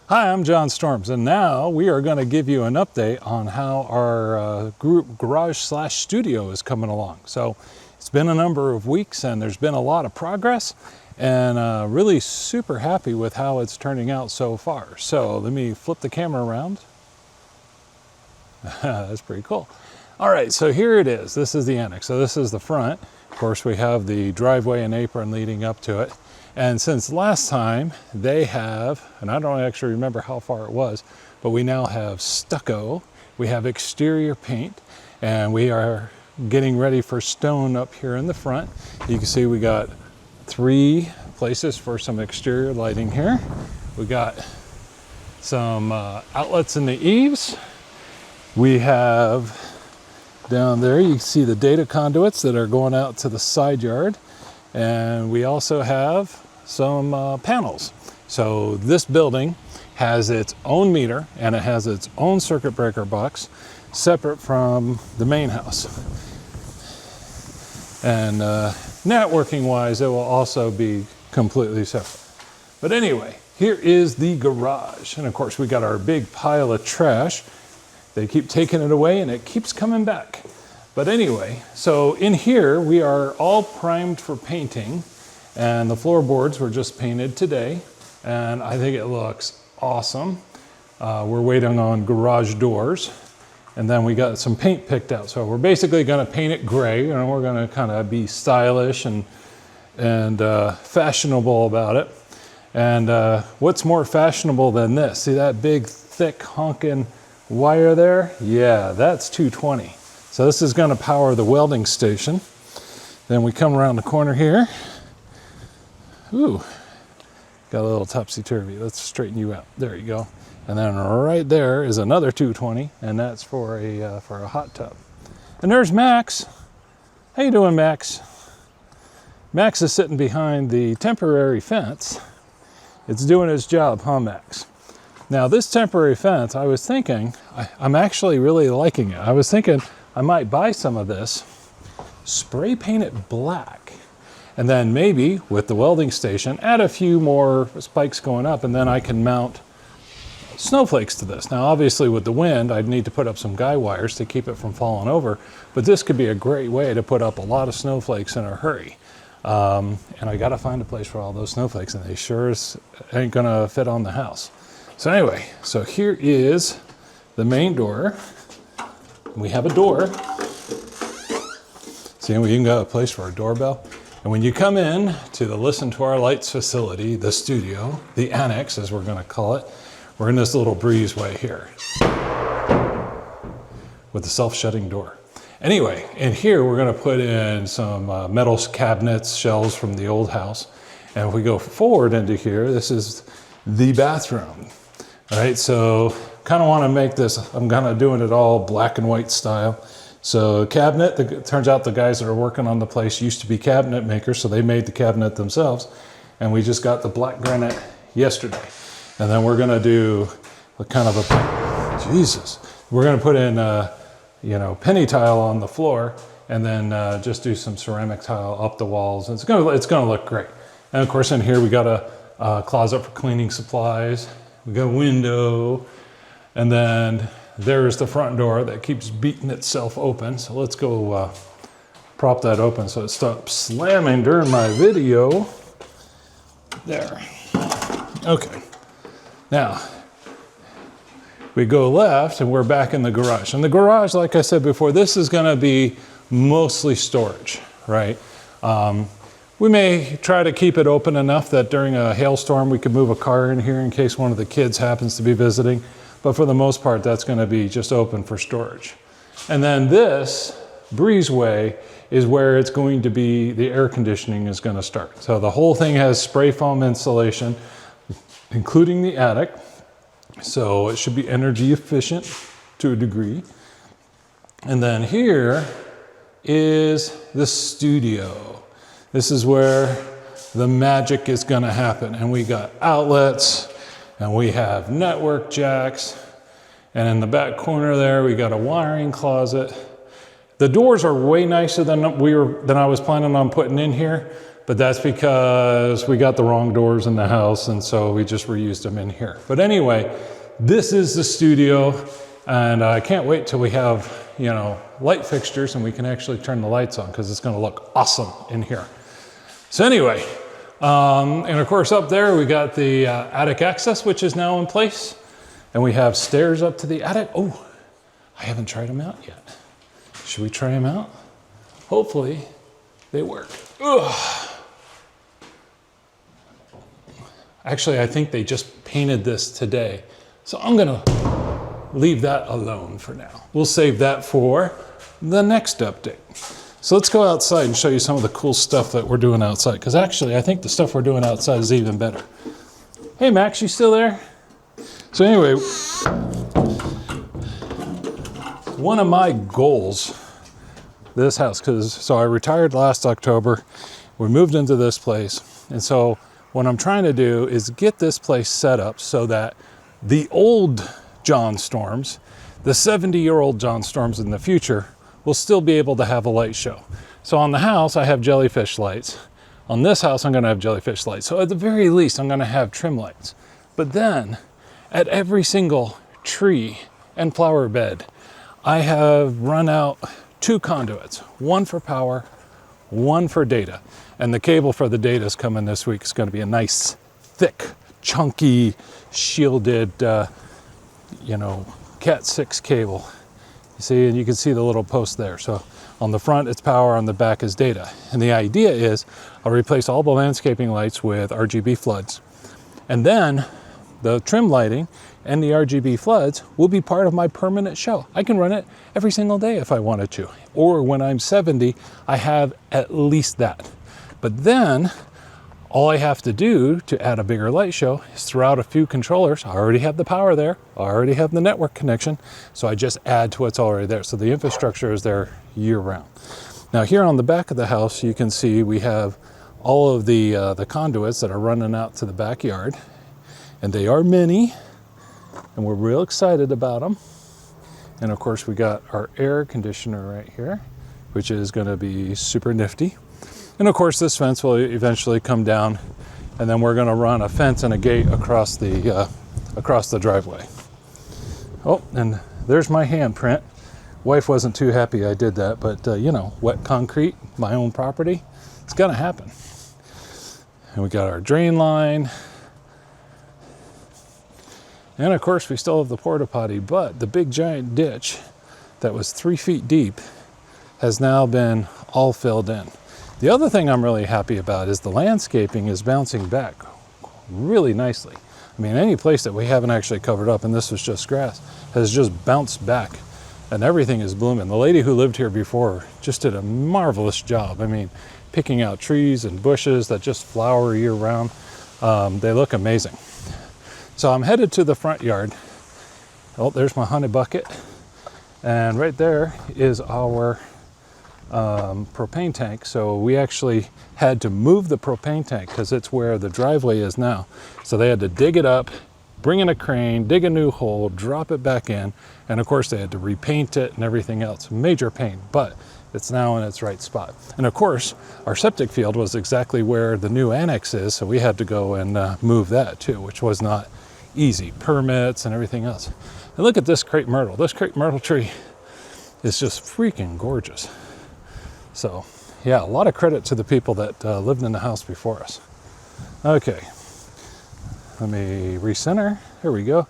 Hi, I'm John Storms, and now we are going to give you an update on how our group garage/studio is coming along. So it's been a number of weeks and there's been a lot of progress, and really super happy with how it's turning out so far. So let me flip the camera around. That's pretty cool. All right, so here it is. This is the annex. So this is the front. Of course, we have the driveway and apron leading up to it. And since last time, they have, and I don't actually remember how far it was, but we now have stucco, we have exterior paint, and we are getting ready for stone up here in the front. You can see we got 3 places for some exterior lighting here. We got some outlets in the eaves. We have down there, you can see the data conduits that are going out to the side yard. And we also have some panels. So this building has its own meter and it has its own circuit breaker box separate from the main house. And networking wise, it will also be completely separate. But anyway, here is the garage. And of course, we got our big pile of trash. They keep taking it away and it keeps coming back. But anyway, so in here, we are all primed for painting, and the floorboards were just painted today, and I think it looks awesome. We're waiting on garage doors, and then we got some paint picked out. So we're basically gonna paint it gray, and we're gonna kind of be stylish and fashionable about it. And what's more fashionable than this? See that big, thick, honking wire there? Yeah, that's 220. So this is going to power the welding station. Then we come around the corner here. Ooh, got a little topsy-turvy. Let's straighten you out. There you go. And then right there is another 220, and that's for a hot tub. And there's Max. How you doing, Max? Max is sitting behind the temporary fence. It's doing its job, huh, Max? Now this temporary fence, I was thinking, I'm actually really liking it. I was thinking I might buy some of this, spray paint it black, and then maybe with the welding station, add a few more spikes going up, and then I can mount snowflakes to this. Now obviously with the wind, I'd need to put up some guy wires to keep it from falling over, but this could be a great way to put up a lot of snowflakes in a hurry. And I gotta find a place for all those snowflakes, and they sure ain't gonna fit on the house. So anyway, so here is the main door. We have a door. See, we even got a place for our doorbell. And when you come in to the Listen to Our Lights facility, the studio, the annex as we're gonna call it, we're in this little breezeway here with a self-shutting door. Anyway, in here we're gonna put in some metal cabinets, shelves from the old house. And if we go forward into here, this is the bathroom. All right, so kind of want to make this, I'm kind of doing it all black and white style. So cabinet, it turns out the guys that are working on the place used to be cabinet makers, so they made the cabinet themselves. And we just got the black granite yesterday. And then we're gonna do a kind of a, Jesus. We're gonna put in, penny tile on the floor, and then just do some ceramic tile up the walls. It's gonna look great. And of course in here we got a closet for cleaning supplies. We got a window, and then there's the front door that keeps beating itself open. So let's go prop that open so it stops slamming during my video. There. Okay. Now, we go left and we're back in the garage. And the garage, like I said before, this is gonna be mostly storage, right? We may try to keep it open enough that during a hailstorm we could move a car in here in case one of the kids happens to be visiting. But for the most part, that's going to be just open for storage. And then this breezeway is where it's going to be, the air conditioning is going to start. So the whole thing has spray foam insulation, including the attic. So it should be energy efficient to a degree. And then here is the studio. This is where the magic is gonna happen. And we got outlets, and we have network jacks, and in the back corner there, we got a wiring closet. The doors are way nicer than I was planning on putting in here. but that's because we got the wrong doors in the house, and so we just reused them in here. But anyway, this is the studio, and I can't wait till we have, you know, light fixtures and we can actually turn the lights on, because it's going to look awesome in here. So anyway, and of course up there we got the attic access, which is now in place, and we have stairs up to the attic. Oh, I haven't tried them out yet. Should we try them out? Hopefully they work. Ugh. Actually, I think they just painted this today, so I'm gonna leave that alone for now. We'll save that for the next update. So let's go outside and show you some of the cool stuff that we're doing outside, because actually I think the stuff we're doing outside is even better. Hey Max, you still there? So anyway, one of my goals, this house, so I retired last October, we moved into this place, and so what I'm trying to do is get this place set up so that the old John Storms, the 70-year-old John Storms in the future, will still be able to have a light show. So on the house, I have jellyfish lights. On this house, I'm gonna have jellyfish lights. So at the very least, I'm gonna have trim lights. But then, at every single tree and flower bed, I have run out 2 conduits, one for power, one for data. And the cable for the data is coming this week. It's gonna be a nice, thick, chunky, shielded, you know, Cat 6 cable. You see, and you can see the little post there. So on the front, it's power, on the back is data. And the idea is I'll replace all the landscaping lights with RGB floods. And then the trim lighting and the RGB floods will be part of my permanent show. I can run it every single day if I wanted to. Or when I'm 70, I have at least that. But then all I have to do to add a bigger light show is throw out a few controllers. I already have the power there. I already have the network connection. So I just add to what's already there. So the infrastructure is there year round. Now here on the back of the house, you can see we have all of the conduits that are running out to the backyard. And they are mini, and we're real excited about them. And of course we got our air conditioner right here, which is gonna be super nifty. And of course this fence will eventually come down, and then we're gonna run a fence and a gate across the driveway. Oh, and there's my handprint. Wife wasn't too happy I did that, but you know, wet concrete, my own property, it's gonna happen. And we got our drain line. And of course we still have the porta potty, but the big giant ditch that was 3 feet deep has now been all filled in. The other thing I'm really happy about is the landscaping is bouncing back really nicely. I mean, any place that we haven't actually covered up, and this was just grass, has just bounced back and everything is blooming. The lady who lived here before just did a marvelous job. I mean, picking out trees and bushes that just flower year round. They look amazing. So I'm headed to the front yard. Oh, there's my honey bucket. And right there is our propane tank. So we actually had to move the propane tank because it's where the driveway is now. So they had to dig it up, bring in a crane, dig a new hole, drop it back in. And of course they had to repaint it and everything else. Major pain, but it's now in its right spot. And of course, our septic field was exactly where the new annex is. So we had to go and move that too, which was not easy. Permits and everything else. And look at this crepe myrtle. This crepe myrtle tree is just freaking gorgeous. So yeah, a lot of credit to the people that lived in the house before us. Okay, let me recenter. Here we go.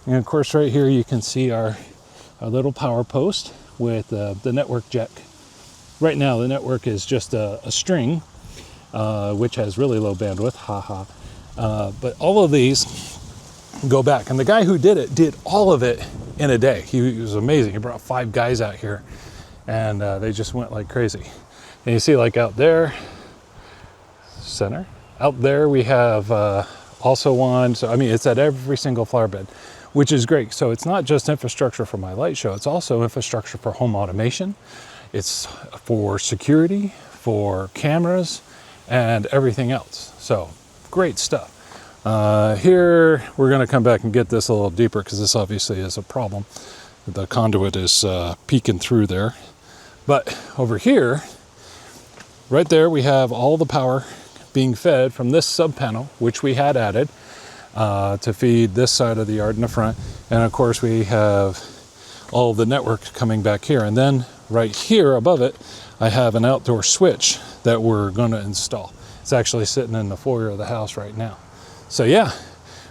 And of course right here you can see our little power post with the network jack. Right now the network is just a string, which has really low bandwidth, haha. But all of these go back. And the guy who did it did all of it in a day. He was amazing. He brought 5 guys out here and they just went like crazy. And you see like out there, center, out there we have also one. So I mean, it's at every single flower bed, which is great. So it's not just infrastructure for my light show, it's also infrastructure for home automation. It's for security, for cameras and everything else. So great stuff. Here we're going to come back and get this a little deeper because this obviously is a problem. The conduit is peeking through there. But over here, right there, we have all the power being fed from this sub panel, which we had added to feed this side of the yard in the front. And of course we have all of the network coming back here. And then right here above it, I have an outdoor switch that we're going to install. It's actually sitting in the foyer of the house right now. So yeah,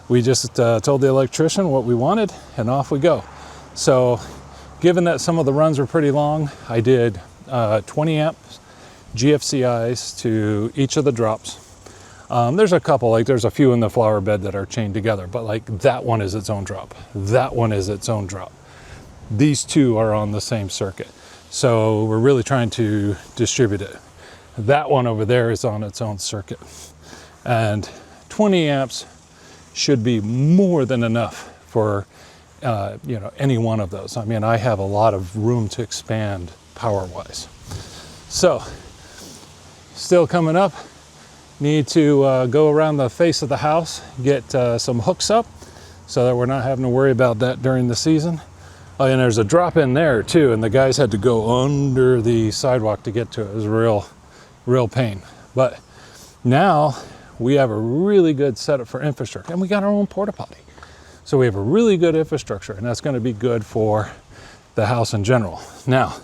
we just told the electrician what we wanted and off we go. So given that some of the runs were pretty long, I did 20 amps GFCIs to each of the drops. There's a couple, like there's a few in the flower bed that are chained together, but like that one is its own drop. That one is its own drop. These two are on the same circuit. So we're really trying to distribute it. That one over there is on its own circuit. And 20 amps should be more than enough for any one of those. I mean, I have a lot of room to expand power-wise. So, still coming up, need to go around the face of the house, get some hooks up so that we're not having to worry about that during the season. Oh, and there's a drop in there too, and the guys had to go under the sidewalk to get to it. It was a real pain. But now we have a really good setup for infrastructure, and we got our own porta potty. So we have a really good infrastructure, and that's going to be good for the house in general. Now,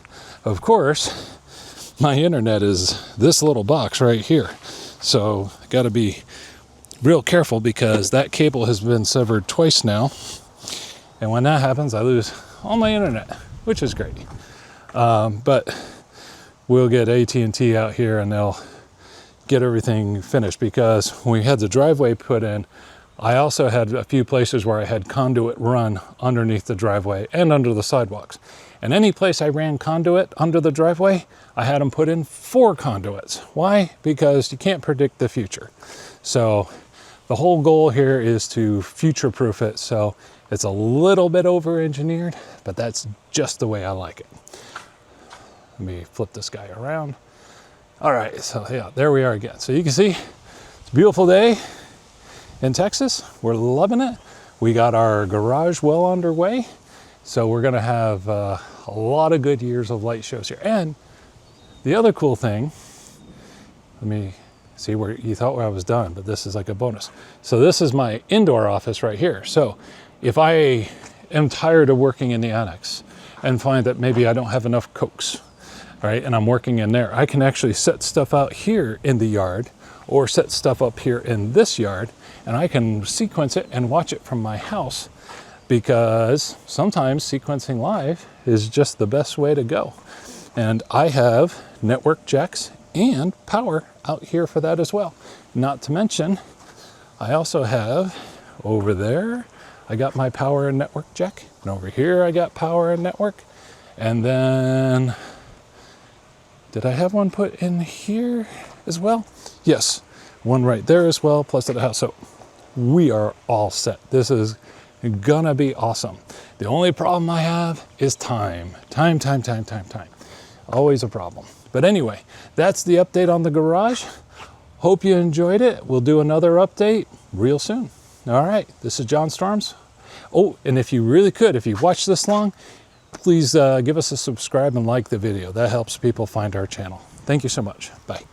of course, my internet is this little box right here. So I got to be real careful because that cable has been severed twice now. And when that happens, I lose all my internet, which is great. But we'll get AT&T out here and they'll get everything finished, because when we had the driveway put in, I also had a few places where I had conduit run underneath the driveway and under the sidewalks. And any place I ran conduit under the driveway, I had them put in 4 conduits. Why? Because you can't predict the future. So the whole goal here is to future-proof it. So it's a little bit over-engineered, but that's just the way I like it. Let me flip this guy around. All right, so yeah, there we are again. So you can see it's a beautiful day in Texas. We're loving it. We got our garage well underway. So we're gonna have a lot of good years of light shows here. And the other cool thing, let me see where you thought I was done, but this is like a bonus. So this is my indoor office right here. So if I am tired of working in the annex and find that maybe I don't have enough cokes, all right, and I'm working in there, I can actually set stuff out here in the yard or set stuff up here in this yard, and I can sequence it and watch it from my house, because sometimes sequencing live is just the best way to go. And I have network jacks and power out here for that as well. Not to mention, I also have over there, I got my power and network jack, and over here I got power and network. And then, did I have one put in here as well? Yes, one right there as well, plus at the house. So we are all set. This is gonna be awesome. The only problem I have is time. Time. Always a problem. But anyway, that's the update on the garage. Hope you enjoyed it. We'll do another update real soon. All right, this is John Storms. Oh, and if you really could, if you've watched this long, please give us a subscribe and like the video. That helps people find our channel. Thank you so much. Bye.